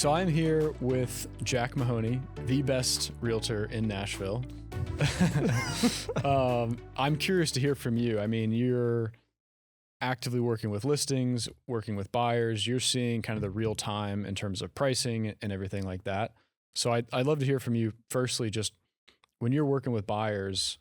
So I'm here with Jack Mahoney, the best realtor in Nashville. I'm curious to hear from you. I mean, you're actively working with listings, working with buyers. You're seeing kind of the real time in terms of pricing and everything like that. So I'd love to hear from you. Firstly, just when you're working with buyers,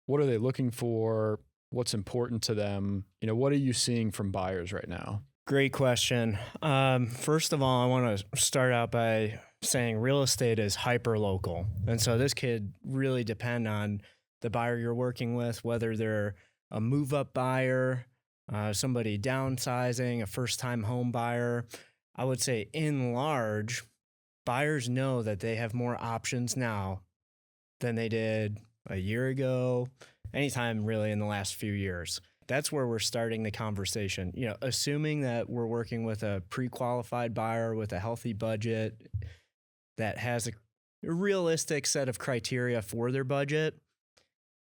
what are they looking for? What's important to them? What are you seeing from buyers right now? Great question. First of all, I want to start out by saying real estate is hyper local. And so this could really depend on the buyer you're working with, whether they're a move up buyer, somebody downsizing, a first time home buyer. I would say in large, buyers know that they have more options now than they did a year ago, anytime really in the last few years. That's where we're starting the conversation. Assuming that we're working with a pre-qualified buyer with a healthy budget that has a realistic set of criteria for their budget,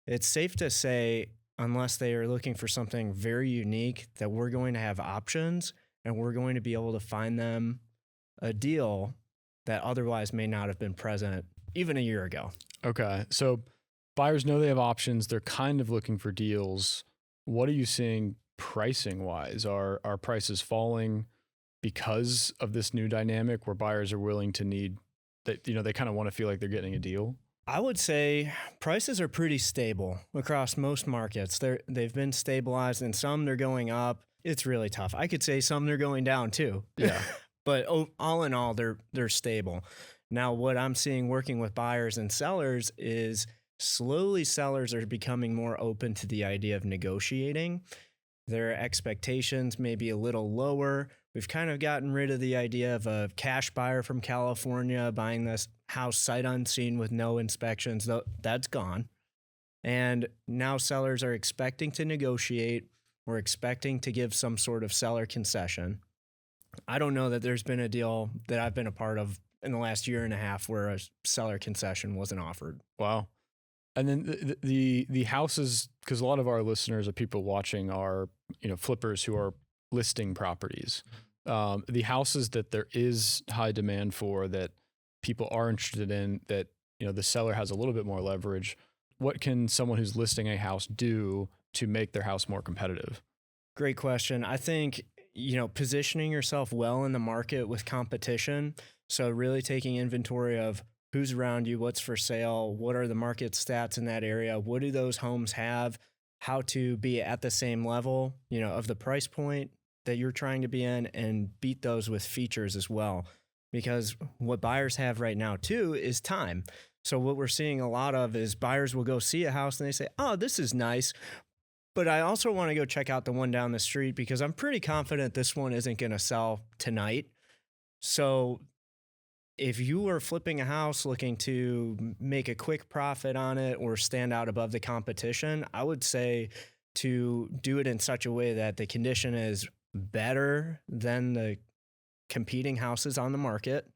it's safe to say, unless they are looking for something very unique, that we're going to have options and we're going to be able to find them a deal that otherwise may not have been present even a year ago. Okay. So buyers know they have options. They're kind of looking for deals. What are you seeing pricing wise? Are prices falling because of this new dynamic where buyers are willing to need that, they kind of want to feel like they're getting a deal? I would say prices are pretty stable across most markets. They've been stabilized, and some they're going up. It's really tough. I could say some they're going down too. Yeah. But all in all, they're stable. Now, what I'm seeing working with buyers and sellers is slowly sellers are becoming more open to the idea of negotiating. Their expectations may be a little lower. We've kind of gotten rid of the idea of a cash buyer from California buying this house sight unseen with no inspections. That's gone. And now sellers are expecting to negotiate. We're expecting to give some sort of seller concession. I don't know that there's been a deal that I've been a part of in the last year and a half where a seller concession wasn't offered. Wow. And then the houses, because a lot of our listeners or people watching are, flippers who are listing properties. The houses that there is high demand for, that people are interested in, that, the seller has a little bit more leverage. What can someone who's listing a house do to make their house more competitive? Great question. I think, positioning yourself well in the market with competition. So really taking inventory of who's around you, what's for sale, what are the market stats in that area, what do those homes have, how to be at the same level, of the price point that you're trying to be in, and beat those with features as well. Because what buyers have right now too is time. So what we're seeing a lot of is buyers will go see a house and they say, oh, this is nice, but I also want to go check out the one down the street because I'm pretty confident this one isn't going to sell tonight. So if you are flipping a house looking to make a quick profit on it or stand out above the competition, I would say to do it in such a way that the condition is better than the competing houses on the market.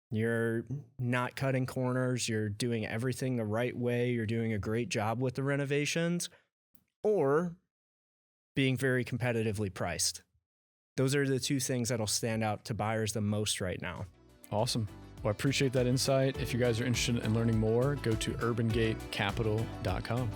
You're not cutting corners. You're doing everything the right way. You're doing a great job with the renovations, or being very competitively priced. Those are the two things that'll stand out to buyers the most right now. Awesome. Well, I appreciate that insight. If you guys are interested in learning more, go to urbangatecapital.com.